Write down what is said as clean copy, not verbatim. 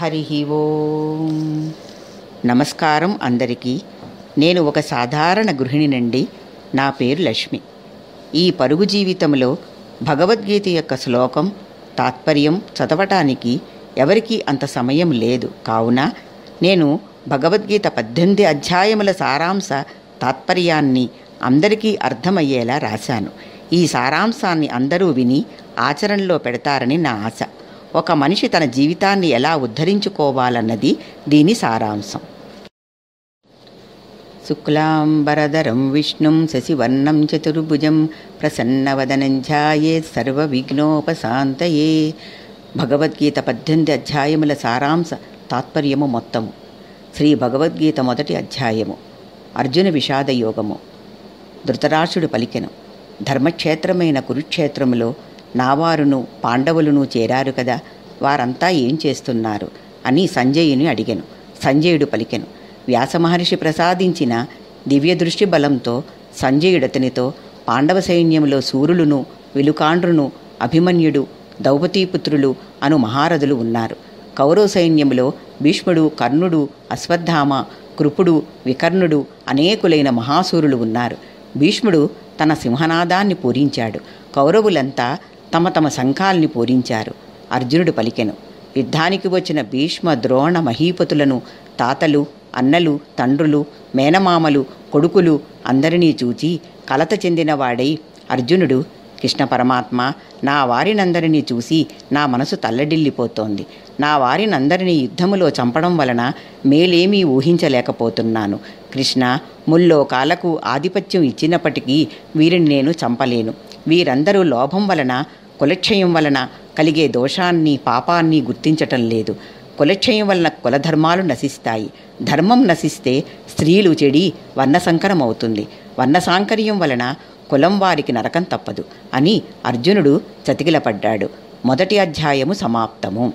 హరి ఓం. నమస్కారం అందరికీ. నేను ఒక సాధారణ గృహిణినండి. నా పేరు లక్ష్మి. ఈ పరుగు జీవితంలో భగవద్గీత యొక్క శ్లోకం తాత్పర్యం చదవటానికి ఎవరికీ అంత సమయం లేదు. కావున నేను భగవద్గీత 18 అధ్యాయముల సారాంశ తాత్పర్యాన్ని అందరికీ అర్థమయ్యేలా రాశాను. ఈ సారాంశాన్ని అందరూ విని ఆచరణలో పెడతారని నా ఆశ. ఒక మనిషి తన జీవితాన్ని ఎలా ఉద్ధరించుకోవాలన్నది దీని సారాంశం. శుక్లాంబరధరం విష్ణుం శశివర్ణం చతుర్భుజం ప్రసన్నవదనం ధ్యాయేత్ సర్వవిఘ్నోపశాంతయే. భగవద్గీత 18 అధ్యాయముల సారాంశ తాత్పర్యము మొత్తము. శ్రీ భగవద్గీత మొదటి అధ్యాయము. అర్జున విషాద యోగము. ధృతరాష్ట్రుడు పలికెను, ధర్మక్షేత్రమైన కురుక్షేత్రములో నావారును పాండవులను చేరారు కదా, వారంతా ఏం చేస్తున్నారు అని సంజయుని అడిగెను. సంజయుడు పలికెను, వ్యాసమహర్షి ప్రసాదించిన దివ్య దృష్టి బలంతో సంజయుడతనితో పాండవ సైన్యంలో సూర్యులును విలుకాండ్రును అభిమన్యుడు ద్రౌపదీపుత్రులు అను మహారథులు ఉన్నారు. కౌరవ సైన్యంలో భీష్ముడు కర్ణుడు అశ్వత్థామ కృపుడు వికర్ణుడు అనేకులైన మహాసూరులు ఉన్నారు. భీష్ముడు తన సింహనాదాన్ని పూరించాడు. కౌరవులంతా తమ తమ శంఖాల్ని పూరించారు. అర్జునుడు పలికెను, యుద్ధానికి వచ్చిన భీష్మ ద్రోణ మహీపతులను తాతలు అన్నలు తండ్రులు మేనమామలు కొడుకులు అందరినీ చూచి కలత చెందినవాడై అర్జునుడు, కృష్ణ పరమాత్మ, నా వారినందరినీ చూసి నా మనసు తల్లడిల్లిపోతోంది. నా వారినందరినీ యుద్ధములో చంపడం వలన మేలేమీ ఊహించలేకపోతున్నాను. కృష్ణ, ముల్లోకాలకు ఆధిపత్యం ఇచ్చినప్పటికీ వీరిని నేను చంపలేను. వీరందరూ లోభం వలన కులక్షయం వలన కలిగే దోషాన్ని పాపాన్ని గుర్తించటం లేదు. కులక్షయం వలన కులధర్మాలు నశిస్తాయి. ధర్మం నశిస్తే స్త్రీలు చెడి వర్ణసంకరం అవుతుంది. వర్ణసాంకర్యం వలన కులం వారికి నరకం తప్పదు అని అర్జునుడు చతికిలపడ్డాడు. మొదటి అధ్యాయము సమాప్తము.